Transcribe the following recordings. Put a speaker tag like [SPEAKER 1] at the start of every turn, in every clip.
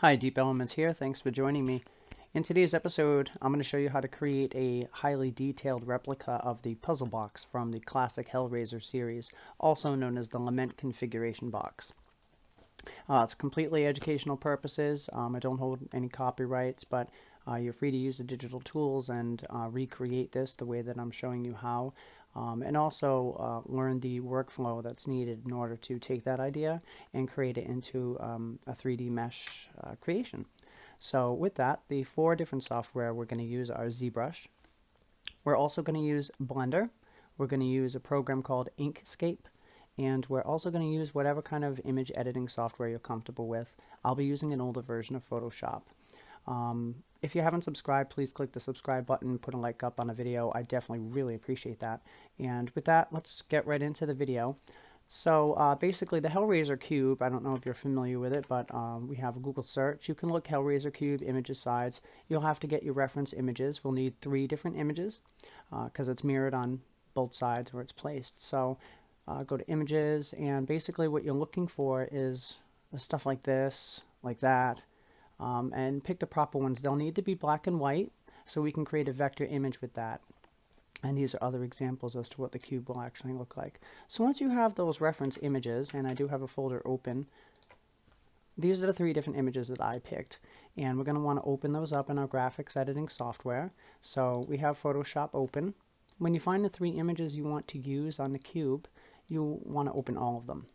[SPEAKER 1] Hi, DeepElements here. Thanks for joining me. In today's episode, I'm going to show you how to create a highly detailed replica of the puzzle box from the classic Hellraiser series, also known as the Lament Configuration box. It's completely educational purposes. I don't hold any copyrights, but you're free to use the digital tools and recreate this the way that I'm showing you how. And also learn the workflow that's needed in order to take that idea and create it into a 3D mesh creation. So with that, the 4 different software we're going to use are Zbrush. We're also going to use Blender. We're going to use a program called Inkscape. And we're also going to use whatever kind of image editing software you're comfortable with. I'll be using an older version of Photoshop. If you haven't subscribed, please click the subscribe button, put a like up on a video. I definitely really appreciate that. And with that, let's get right into the video. So basically the Hellraiser cube, I don't know if you're familiar with it, but we have a Google search. You can look Hellraiser cube images sides. You'll have to get your reference images. We'll need 3 different images because it's mirrored on both sides where it's placed. So go to images, and basically what you're looking for is stuff like this, like that, and pick the proper ones. They'll need to be black and white so we can create a vector image with that. And these are other examples as to what the cube will actually look like. So once you have those reference images, and I do have a folder open, these are the 3 different images that I picked. And we're going to want to open those up in our graphics editing software. So we have Photoshop open. When you find the 3 images you want to use on the cube, you want to open all of them.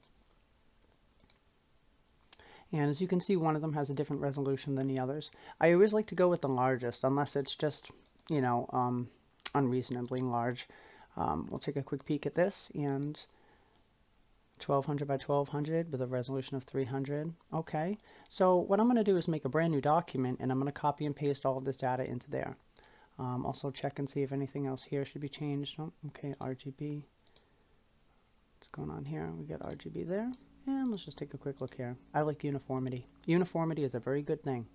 [SPEAKER 1] And as you can see, one of them has a different resolution than the others. I always like to go with the largest, unless it's just, you know, unreasonably large. We'll take a quick peek at this, and 1200 by 1200 with a resolution of 300. Okay, so what I'm going to do is make a brand new document, and I'm going to copy and paste all of this data into there. Also check and see if anything else here should be changed. Oh, okay, RGB. What's going on here? We got RGB there. And let's just take a quick look here. I like uniformity. Uniformity is a very good thing.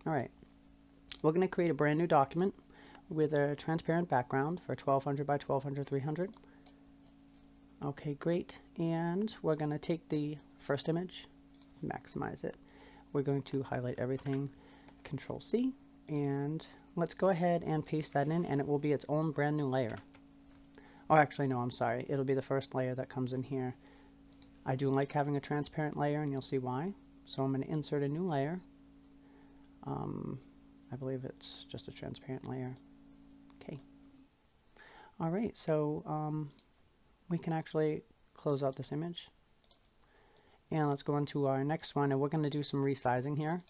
[SPEAKER 1] Alright, we're going to create a brand new document with a transparent background for 1200 by 1200, 300. Okay, great. And we're going to take the first image, maximize it. We're going to highlight everything, Control C, and let's go ahead and paste that in, and it will be its own brand new layer. Oh, actually, no, I'm sorry. It'll be the first layer that comes in here. I do like having a transparent layer, and you'll see why. So I'm going to insert a new layer. I believe it's just a transparent layer. Okay. All right, so we can actually close out this image. And let's go on to our next one, and we're going to do some resizing here.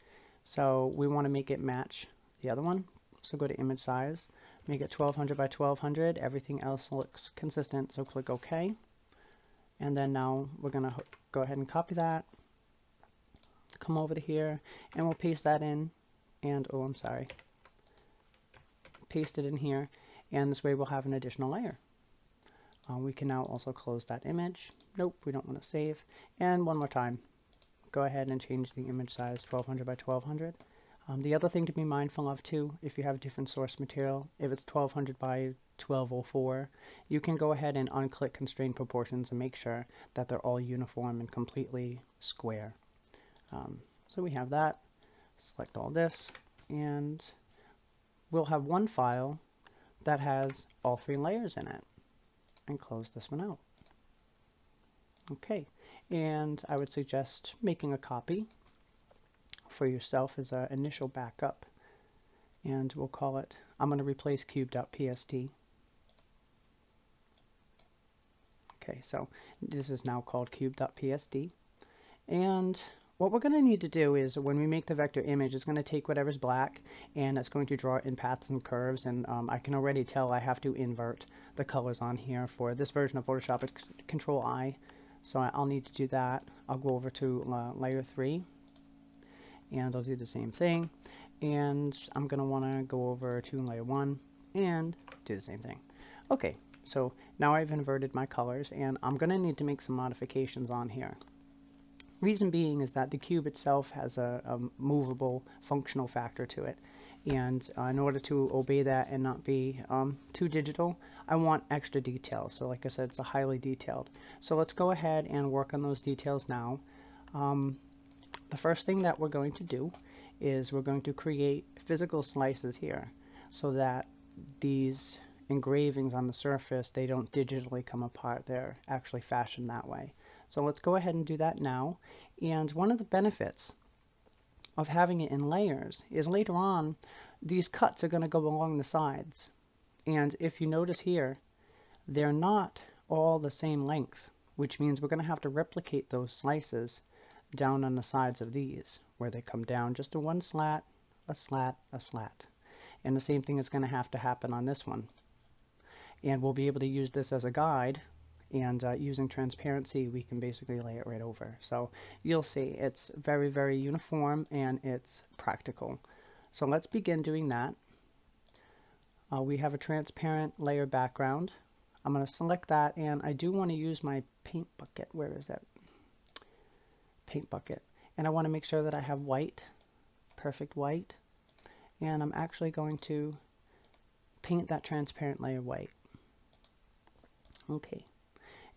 [SPEAKER 1] So we want to make it match the other one. So go to image size, make it 1200 by 1200. Everything else looks consistent, so click OK. And then now we're going to go ahead and copy that, come over to here, and we'll paste that in, and oh, I'm sorry, paste it in here, and this way we'll have an additional layer. We can now also close that image. Nope, we don't want to save. And one more time, go ahead and change the image size 1200 by 1200. The other thing to be mindful of too, if you have different source material, if it's 1200 by 1204, you can go ahead and unclick constrain proportions and make sure that they're all uniform and completely square. So we have that. Select all this, and we'll have one file that has all 3 layers in it. And close this one out. Okay, and I would suggest making a copy for yourself as an initial backup, and we'll call it, I'm going to replace cube.pst. Okay, so this is now called cube.pst, and what we're going to need to do is when we make the vector image, it's going to take whatever's black and it's going to draw it in paths and curves, and I can already tell I have to invert the colors on here. For this version of Photoshop, it's Control I, so I'll need to do that. I'll go over to layer 3, and I'll do the same thing, and I'm going to want to go over to layer 1 and do the same thing. Okay, so now I've inverted my colors, and I'm going to need to make some modifications on here. Reason being is that the cube itself has a movable functional factor to it, and in order to obey that and not be too digital, I want extra details. So like I said, it's a highly detailed. So let's go ahead and work on those details now. The the first thing that we're going to do is we're going to create physical slices here so that these engravings on the surface, they don't digitally come apart. They're actually fashioned that way. So let's go ahead and do that now. And one of the benefits of having it in layers is later on these cuts are going to go along the sides. And if you notice here, they're not all the same length, which means we're going to have to replicate those slices down on the sides of these, where they come down just to one slat, a slat, a slat. And the same thing is going to have to happen on this one. And we'll be able to use this as a guide, and using transparency we can basically lay it right over. So you'll see it's very, very uniform and it's practical. So let's begin doing that. We have a transparent layer background. I'm going to select that, and I do want to use my paint bucket. Where is that? Paint bucket. And I want to make sure that I have white, perfect white. And I'm actually going to paint that transparent layer white. Okay.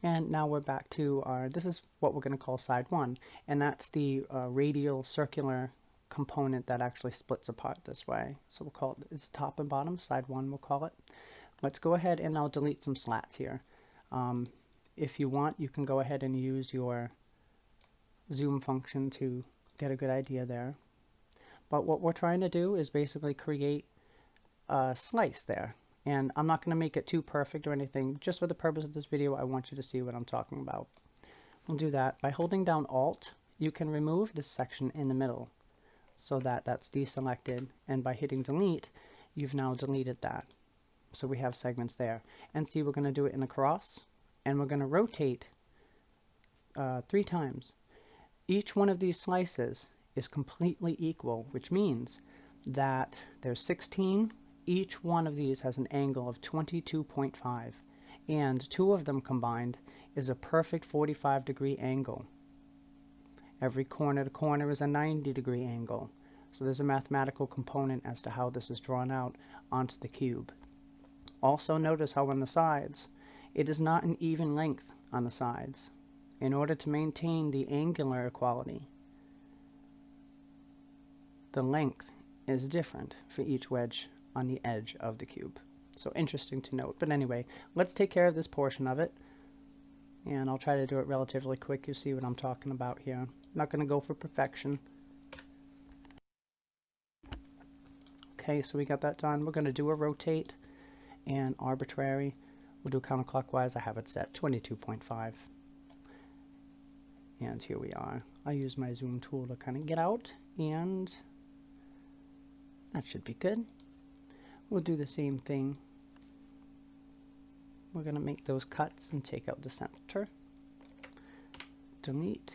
[SPEAKER 1] And now we're back to our, this is what we're going to call side 1. And that's the radial circular component that actually splits apart this way. So we'll call it, it's top and bottom, side 1 we'll call it. Let's go ahead and I'll delete some slats here. If you want, you can go ahead and use your zoom function to get a good idea there. But what we're trying to do is basically create a slice there. And I'm not going to make it too perfect or anything. Just for the purpose of this video, I want you to see what I'm talking about. We'll do that by holding down Alt. You can remove this section in the middle so that that's deselected. And by hitting Delete, you've now deleted that. So we have segments there. And see, we're going to do it in a cross. And we're going to rotate 3 times. Each one of these slices is completely equal, which means that there's 16. Each one of these has an angle of 22.5, and 2 of them combined is a perfect 45-degree angle. Every corner to corner is a 90-degree angle. So there's a mathematical component as to how this is drawn out onto the cube. Also notice how on the sides, it is not an even length on the sides. In order to maintain the angular equality, the length is different for each wedge on the edge of the cube. So interesting to note. But anyway, let's take care of this portion of it. And I'll try to do it relatively quick. You see what I'm talking about here. I'm not going to go for perfection. Okay, so we got that done. We're going to do a rotate and arbitrary. We'll do counterclockwise. I have it set 22.5. And here we are. I use my zoom tool to kind of get out, and that should be good. We'll do the same thing. We're going to make those cuts and take out the center. Delete,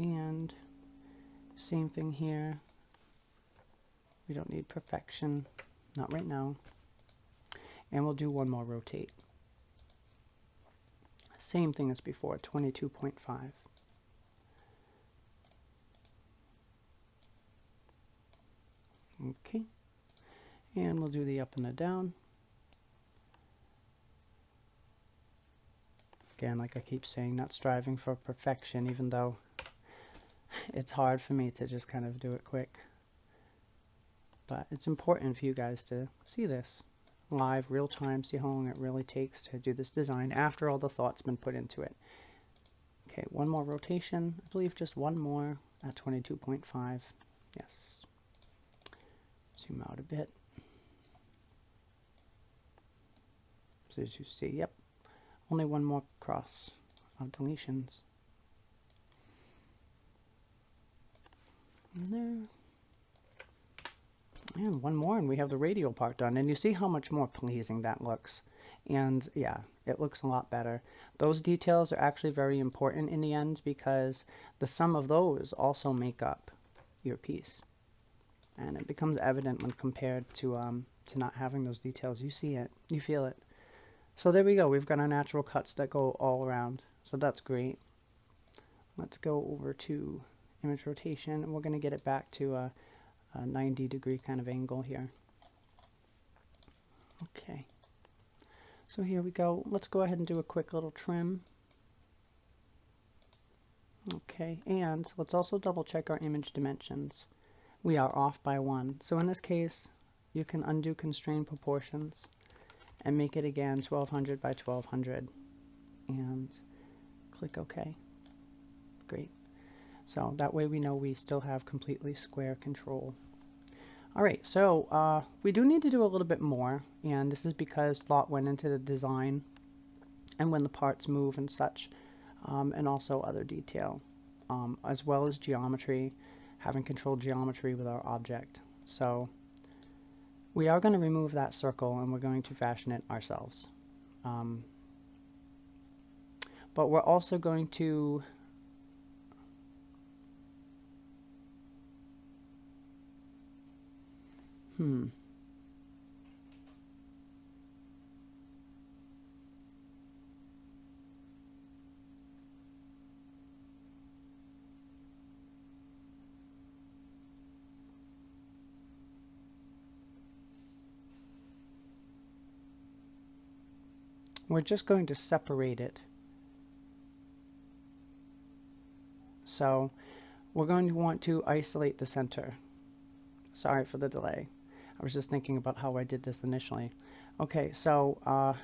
[SPEAKER 1] and same thing here. We don't need perfection, not right now. And we'll do one more rotate. Same thing as before, 22.5. Okay. And we'll do the up and the down. Again, like I keep saying, not striving for perfection, even though it's hard for me to just kind of do it quick. But it's important for you guys to see this live, real time, see how long it really takes to do this design after all the thought's been put into it. Okay, one more rotation. I believe just one more at 22.5. Yes. Zoom out a bit. So as you see, yep, only one more cross of deletions. And there. And one more, and we have the radial part done. And you see how much more pleasing that looks. And yeah, it looks a lot better. Those details are actually very important in the end, because the sum of those also make up your piece. And it becomes evident when compared to not having those details. You see it, you feel it. So there we go. We've got our natural cuts that go all around. So that's great. Let's go over to image rotation, and we're going to get it back to a 90-degree kind of angle here. Okay. So here we go. Let's go ahead and do a quick little trim. Okay, and let's also double check our image dimensions. We are off by 1. So in this case, you can undo constrain proportions and make it again 1200 by 1200 and click OK. Great. So that way we know we still have completely square control. Alright, so we do need to do a little bit more, and this is because thought went into the design and when the parts move and such, and also other detail, as well as geometry, having controlled geometry with our object. So we are going to remove that circle and we're going to fashion it ourselves. But we're also going to we're just going to separate it. So we're going to want to isolate the center. Sorry for the delay. I was just thinking about how I did this initially. Okay, so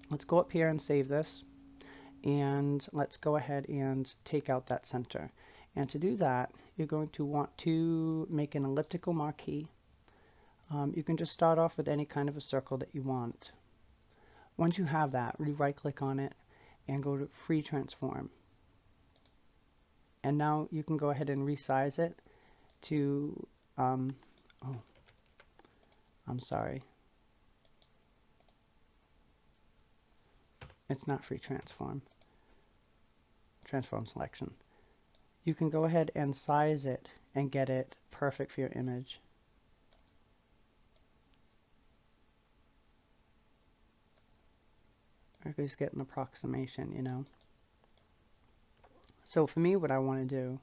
[SPEAKER 1] let's go up here and save this. And let's go ahead and take out that center. And to do that, you're going to want to make an elliptical marquee. You can just start off with any kind of a circle that you want. Once you have that, right click on it and go to Free Transform. And now you can go ahead and resize it to, oh, I'm sorry. It's not Free Transform. Transform Selection. You can go ahead and size it and get it perfect for your image. Or at least get an approximation, you know. So for me, what I want to do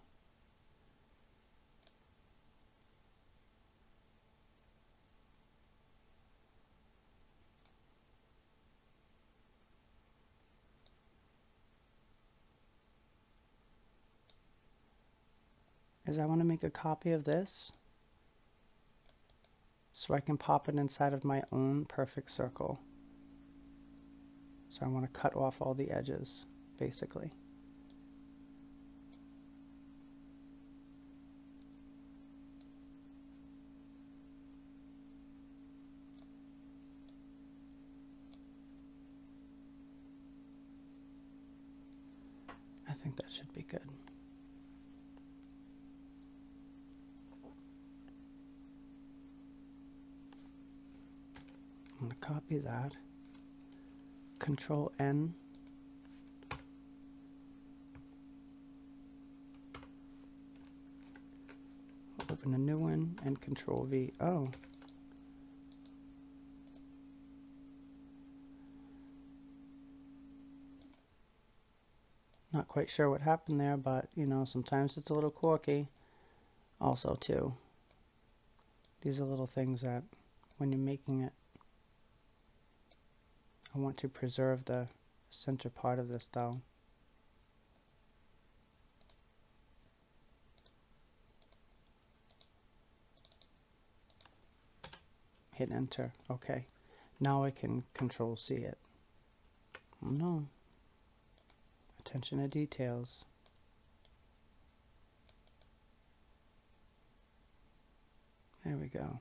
[SPEAKER 1] is I want to make a copy of this so I can pop it inside of my own perfect circle. So I want to cut off all the edges, basically. I think that should be good. I'm going to copy that. Control N. Open a new one and Control V. Oh. Not quite sure what happened there, but you know, sometimes it's a little quirky. Also too, these are little things that when you're making it, I want to preserve the center part of this though. Hit enter. Okay. Now I can Control C it. Oh no. Attention to details. There we go.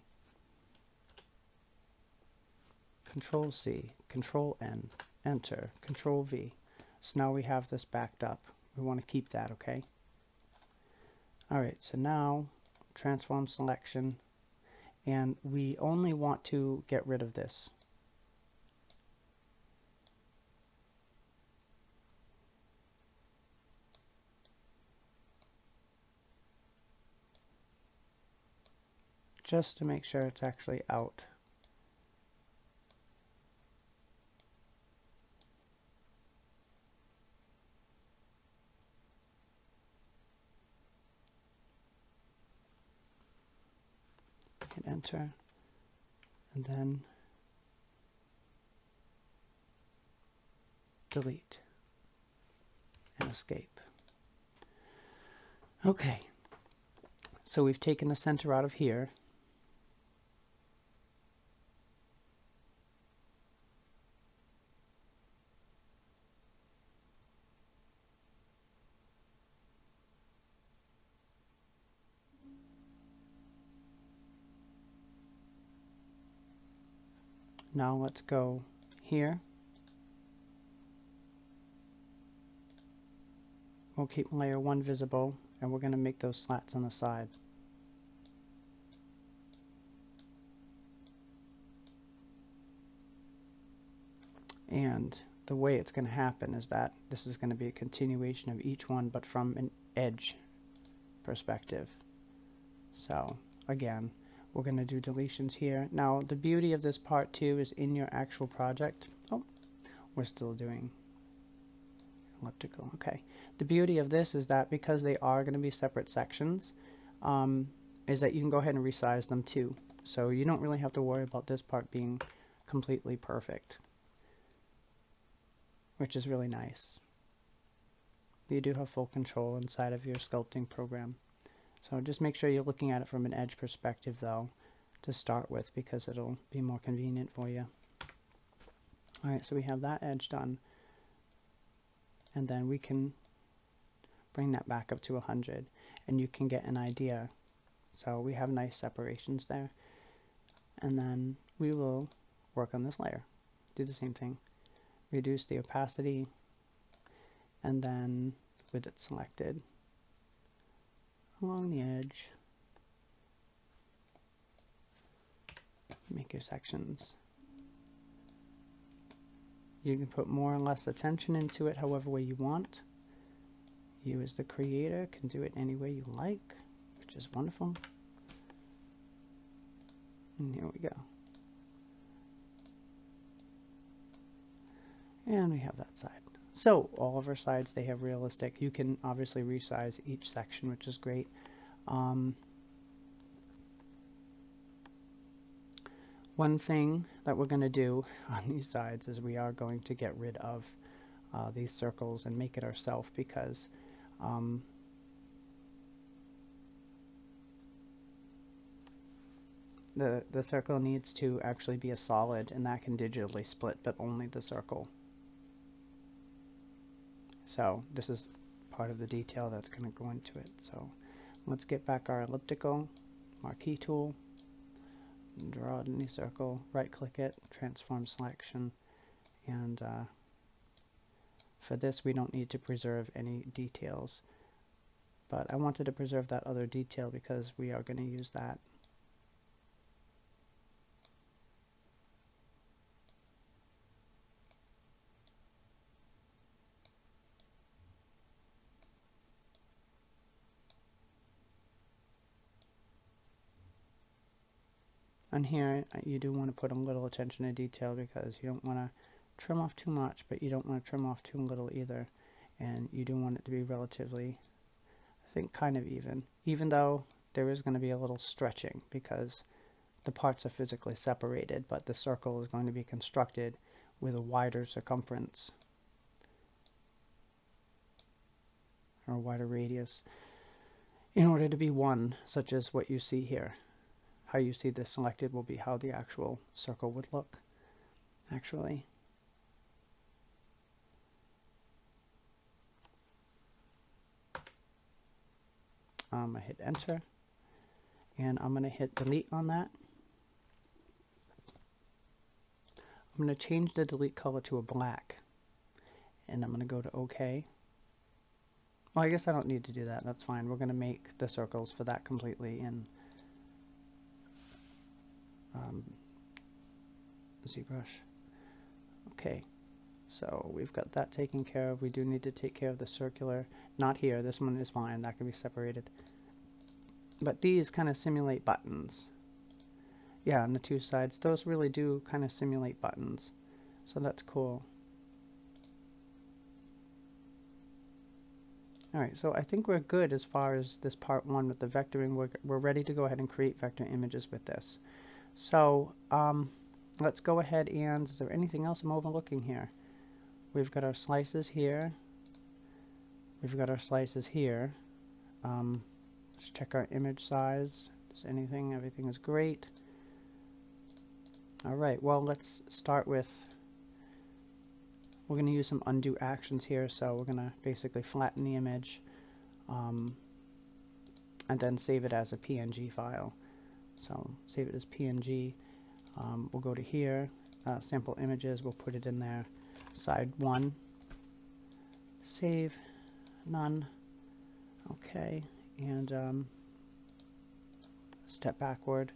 [SPEAKER 1] Control C, Control N, enter, Control V. So now we have this backed up. We want to keep that, okay? Alright, so now transform selection, and we only want to get rid of this. Just to make sure it's actually out. Hit enter, and then delete and escape. Okay, so we've taken the center out of here. Now let's go here. We'll keep layer 1 visible, and we're going to make those slats on the side. And the way it's going to happen is that this is going to be a continuation of each one, but from an edge perspective. So again, we're going to do deletions here. Now the beauty of this part too is in your actual project. Oh, we're still doing elliptical. Okay. The beauty of this is that because they are going to be separate sections, is that you can go ahead and resize them too. So you don't really have to worry about this part being completely perfect, which is really nice. You do have full control inside of your sculpting program. So just make sure you're looking at it from an edge perspective though to start with, because it'll be more convenient for you. Alright, so we have that edge done, and then we can bring that back up to 100 and you can get an idea. So we have nice separations there, and then we will work on this layer. Do the same thing. Reduce the opacity, and then with it selected along the edge, make your sections. You can put more or less attention into it however way you want. You as the creator can do it any way you like, which is wonderful. And here we go. And we have that side. So all of our sides, they have realistic. You can obviously resize each section, which is great. One thing that we're going to do on these sides is we are going to get rid of these circles and make it ourselves, because the circle needs to actually be a solid, and that can digitally split, but only the circle. So this is part of the detail that's going to go into it. So let's get back our elliptical marquee tool, draw it in a circle, right click it, transform selection, and for this we don't need to preserve any details, but I wanted to preserve that other detail because we are going to use that. And here you do want to put a little attention to detail, because you don't want to trim off too much, but you don't want to trim off too little either. And you do want it to be relatively, I think, kind of even though there is going to be a little stretching because the parts are physically separated, but the circle is going to be constructed with a wider circumference or a wider radius in order to be one, such as what you see here. How you see this selected will be how the actual circle would look, actually. I hit enter, and I'm going to hit delete on that. I'm going to change the delete color to a black, and I'm going to go to OK. Well, I guess I don't need to do that. That's fine. We're going to make the circles for that completely in Zbrush. Okay, so we've got that taken care of. We do need to take care of the circular. Not here. This one is fine. That can be separated. But these kind of simulate buttons. Yeah, on the two sides. Those really do kind of simulate buttons. So that's cool. Alright, so I think we're good as far as this part one with the vectoring. We're ready to go ahead and create vector images with this. So let's go ahead and, is there anything else I'm overlooking here? We've got our slices here. We've got our slices here. Let's check our image size. Is anything? Everything is great. All right, well, let's start with, we're going to use some undo actions here. So we're going to basically flatten the image and then save it as a PNG file. So save it as PNG. We'll go to here, sample images, we'll put it in there, side 1, save, none, okay, and step backward.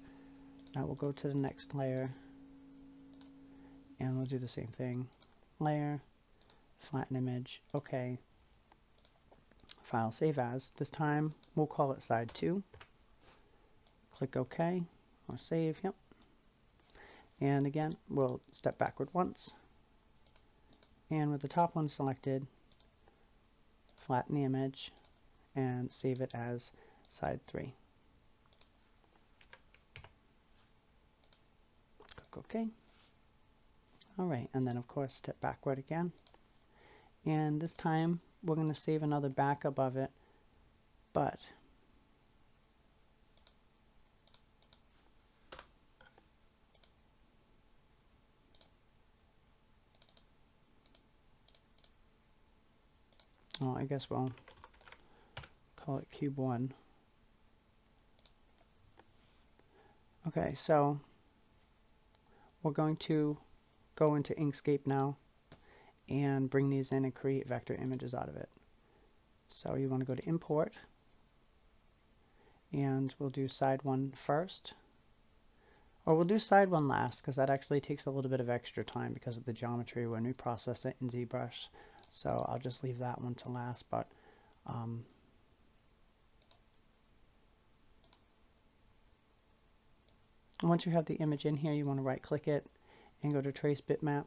[SPEAKER 1] Now we'll go to the next layer, and we'll do the same thing, layer, flatten image, okay, file save as. This time we'll call it side 2, click OK, or save, yep. And again, we'll step backward once, and with the top one selected, flatten the image and save it as side 3. Click OK. Alright, and then of course step backward again. And this time we're going to save another backup of it, but well, I guess we'll call it cube 1. Okay, so we're going to go into Inkscape now and bring these in and create vector images out of it. So you want to go to import, and we'll do side 1 first. Or we'll do side 1 last, because that actually takes a little bit of extra time because of the geometry when we process it in Zbrush. So I'll just leave that one to last, but once you have the image in here, you want to right click it and go to trace bitmap.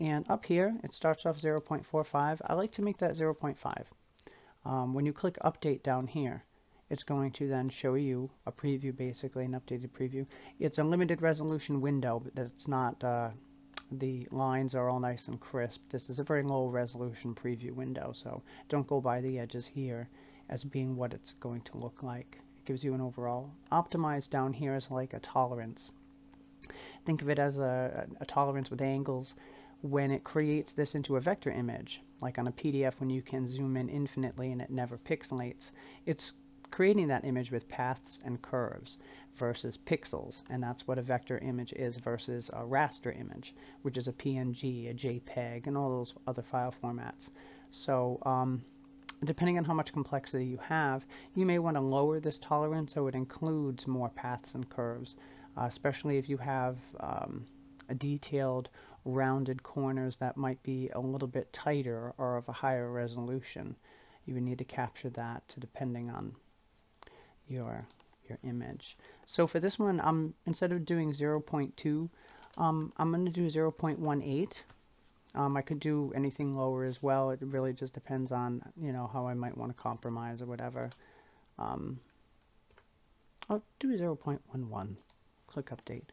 [SPEAKER 1] And up here, it starts off 0.45. I like to make that 0.5. When you click update down here, it's going to then show you a preview, basically an updated preview. It's a limited resolution window, but it's not, the lines are all nice and crisp. This is a very low resolution preview window, so don't go by the edges here as being what it's going to look like. It gives you an overall. Optimized down here is like a tolerance. Think of it as a tolerance with angles. When it creates this into a vector image, like on a PDF when you can zoom in infinitely and it never pixelates, it's creating that image with paths and curves versus pixels, and that's what a vector image is versus a raster image, which is a PNG, a JPEG, and all those other file formats. So depending on how much complexity you have, you may want to lower this tolerance so it includes more paths and curves, especially if you have a detailed rounded corners that might be a little bit tighter or of a higher resolution. You would need to capture that depending on your image. So for this one, instead of doing 0.2, I'm going to do 0.18. I could do anything lower as well. It really just depends on, you know, how I might want to compromise or whatever. I'll do 0.11. Click update.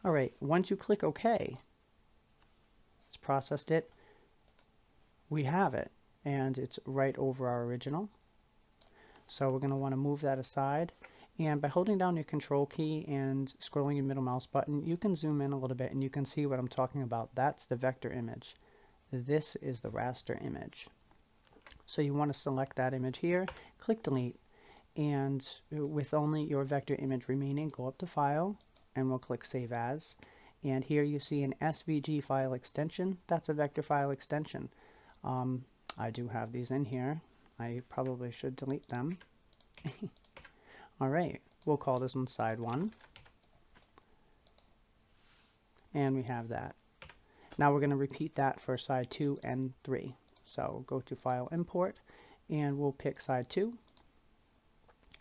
[SPEAKER 1] All right, once you click OK, it's processed it. We have it, and it's right over our original. So we're going to want to move that aside. And by holding down your control key and scrolling your middle mouse button, you can zoom in a little bit and you can see what I'm talking about. That's the vector image. This is the raster image. So you want to select that image here, click delete, and with only your vector image remaining, go up to File, and we'll click Save As. And here you see an SVG file extension. That's a vector file extension. I do have these in here. I probably should delete them. All right, we'll call this one side 1. And we have that. Now we're going to repeat that for side 2 and 3. So go to File, Import, and we'll pick side 2.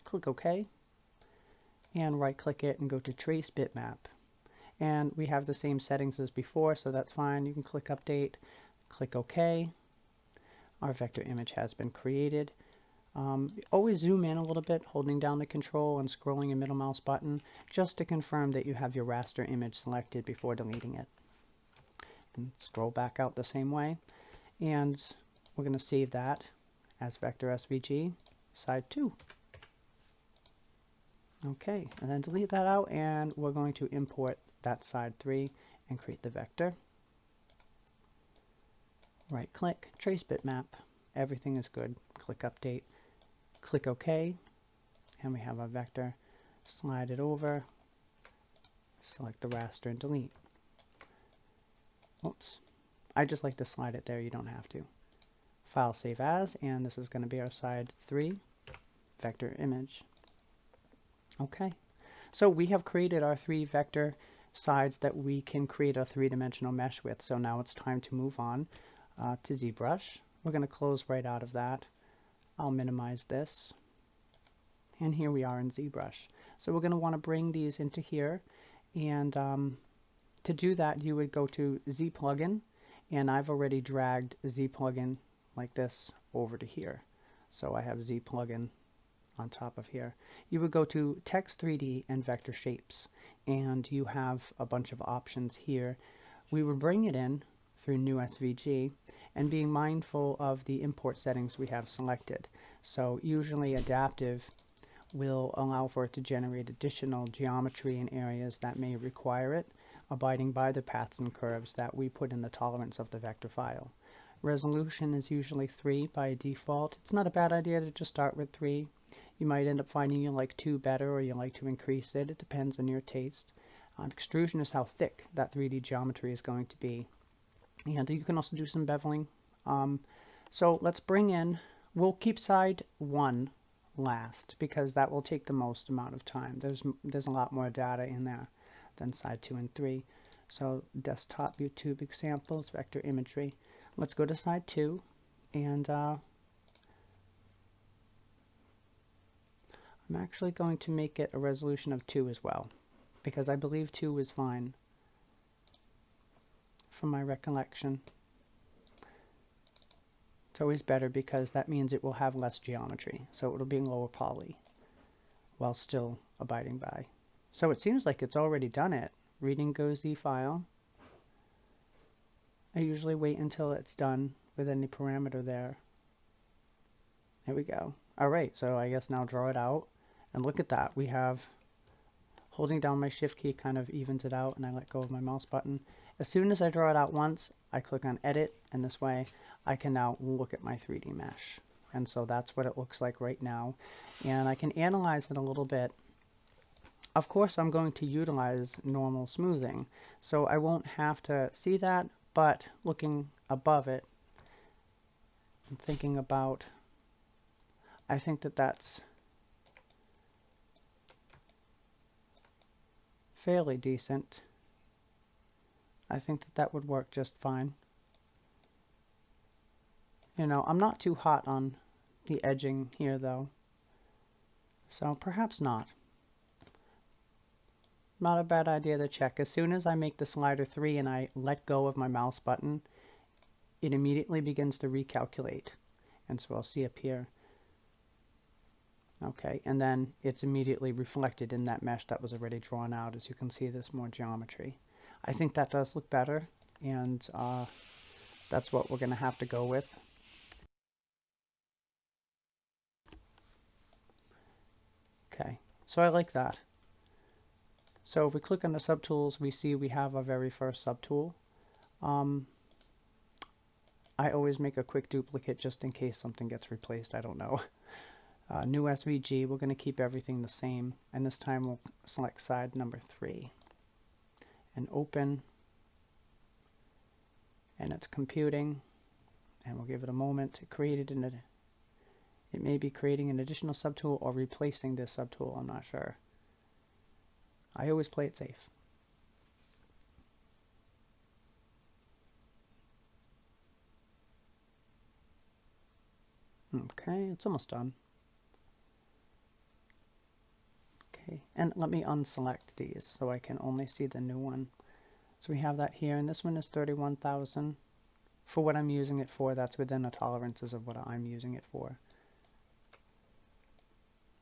[SPEAKER 1] Click OK. And right click it and go to Trace Bitmap. And we have the same settings as before, so that's fine. You can click Update, click OK. Our vector image has been created. Always zoom in a little bit, holding down the control and scrolling your middle mouse button, just to confirm that you have your raster image selected before deleting it. And scroll back out the same way. And we're going to save that as vector SVG. side 2. Okay, and then delete that out, and we're going to import that side 3 and create the vector. Right click, trace bitmap, everything is good. Click update, click OK, and we have our vector. Slide it over, select the raster and delete. Oops, I just like to slide it there, you don't have to. File save as, and this is going to be our side 3 vector image. Okay, so we have created our 3 vector sides that we can create a 3-dimensional mesh with. So now it's time to move on to ZBrush. We're going to close right out of that. I'll minimize this. And here we are in ZBrush. So we're going to want to bring these into here. And to do that, you would go to Z plugin. And I've already dragged Z plugin like this over to here. So I have Z plugin on top of here. You would go to Text 3D and Vector Shapes, and you have a bunch of options here. We would bring it in through New SVG, and being mindful of the import settings we have selected. So usually Adaptive will allow for it to generate additional geometry in areas that may require it, abiding by the paths and curves that we put in the tolerance of the vector file. Resolution is usually 3 by default. It's not a bad idea to just start with 3. You might end up finding you like 2 better, or you like to increase it. It depends on your taste. Extrusion is how thick that 3D geometry is going to be. And you can also do some beveling. So let's bring in, we'll keep side 1 last because that will take the most amount of time. There's a lot more data in there than side 2 and 3. So desktop YouTube examples, vector imagery. Let's go to side 2, and I'm actually going to make it a resolution of 2 as well, because I believe 2 is fine from my recollection. It's always better because that means it will have less geometry, so it'll be lower poly while still abiding by. So it seems like it's already done it. Reading goes Z file. I usually wait until it's done with any parameter there. There we go. Alright, so I guess now draw it out. And look at that. We have, holding down my shift key kind of evens it out, and I let go of my mouse button. As soon as I draw it out once, I click on edit, and this way I can now look at my 3D mesh. And so that's what it looks like right now. And I can analyze it a little bit. Of course, I'm going to utilize normal smoothing, so I won't have to see that, but looking above it and thinking about, I think that that's fairly decent. I think that that would work just fine. You know, I'm not too hot on the edging here though, so perhaps not. Not a bad idea to check. As soon as I make the slider 3 and I let go of my mouse button, it immediately begins to recalculate. And so I'll see up here. Okay, and then it's immediately reflected in that mesh that was already drawn out. As you can see, there's more geometry. I think that does look better, and that's what we're going to have to go with. Okay, so I like that. So if we click on the subtools, we see we have our very first subtool. I always make a quick duplicate just in case something gets replaced, I don't know. New SVG, we're going to keep everything the same, and this time we'll select side number 3 and open, and it's computing, and we'll give it a moment to create it. It may be creating an additional subtool or replacing this subtool, I'm not sure. I always play it safe. Okay, it's almost done. Okay, and let me unselect these so I can only see the new one. So we have that here, and this one is 31,000. For what I'm using it for, that's within the tolerances of what I'm using it for.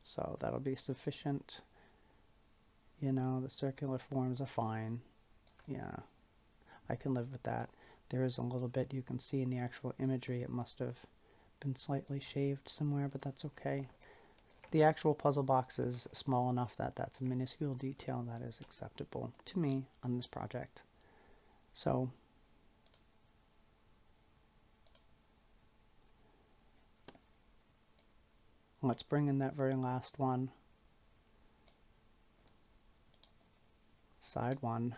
[SPEAKER 1] So that'll be sufficient. You know, the circular forms are fine. Yeah, I can live with that. There is a little bit you can see in the actual imagery. It must have been slightly shaved somewhere, but that's okay. the actual puzzle box is small enough that that's a minuscule detail that is acceptable to me on this project. So let's bring in that very last one. Side 1.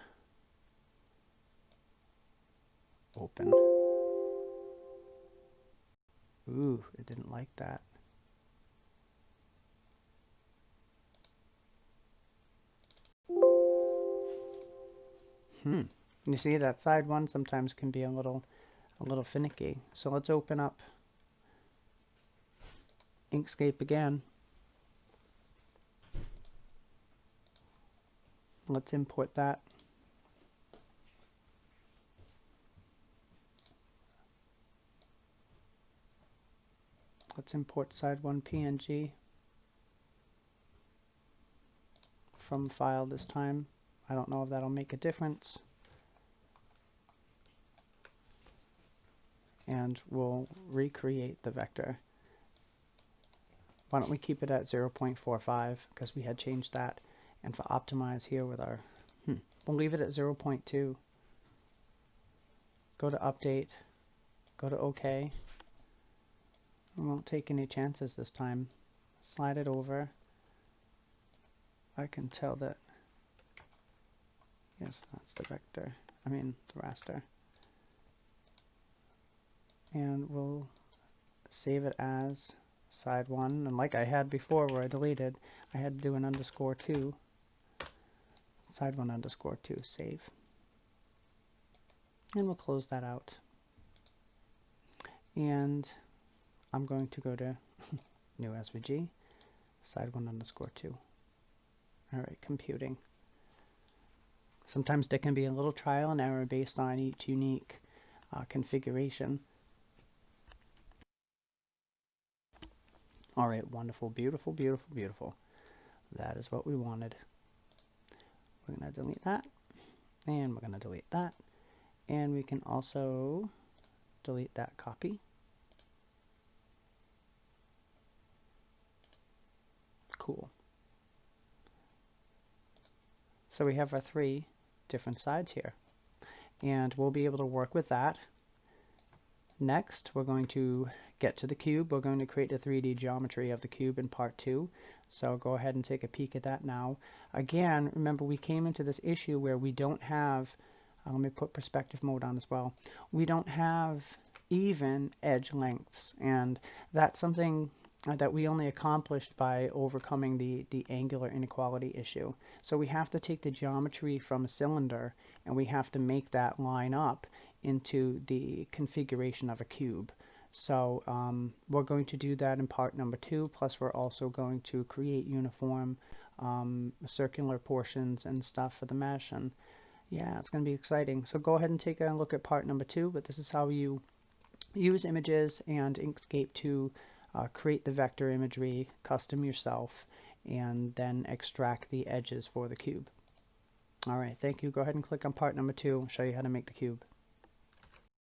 [SPEAKER 1] Open. Ooh, it didn't like that. You see that side 1 sometimes can be a little finicky. So let's open up Inkscape again. Let's import that. Let's import side 1 PNG from file this time. I don't know if that'll make a difference. And we'll recreate the vector. Why don't we keep it at 0.45 because we had changed that. And for optimize here with our, we'll leave it at 0.2. Go to update, go to OK. We won't take any chances this time. Slide it over. I can tell that, yes, that's the vector, the raster. And we'll save it as side 1. And like I had before where I deleted, I had to do an _2. Side 1 _2, save. And we'll close that out. And I'm going to go to new SVG, side 1 _2. All right, computing. Sometimes there can be a little trial and error based on each unique configuration. All right, wonderful, beautiful, beautiful, beautiful. That is what we wanted. We're going to delete that, and we're going to delete that, and we can also delete that copy. Cool. So we have our 3 different sides here, and we'll be able to work with that. Next, we're going to get to the cube. We're going to create a 3D geometry of the cube in part 2. So go ahead and take a peek at that now. Again, remember we came into this issue where we don't have, let me put perspective mode on as well. We don't have even edge lengths, and that's something that we only accomplished by overcoming the angular inequality issue. So we have to take the geometry from a cylinder and we have to make that line up into the configuration of a cube. So we're going to do that in part number 2, plus we're also going to create uniform circular portions and stuff for the mesh, and yeah, it's going to be exciting. So go ahead and take a look at part number 2, but this is how you use images and Inkscape to create the vector imagery custom yourself and then extract the edges for the cube. All right, thank you. Go ahead and click on part number 2. I'll show you how to make the cube.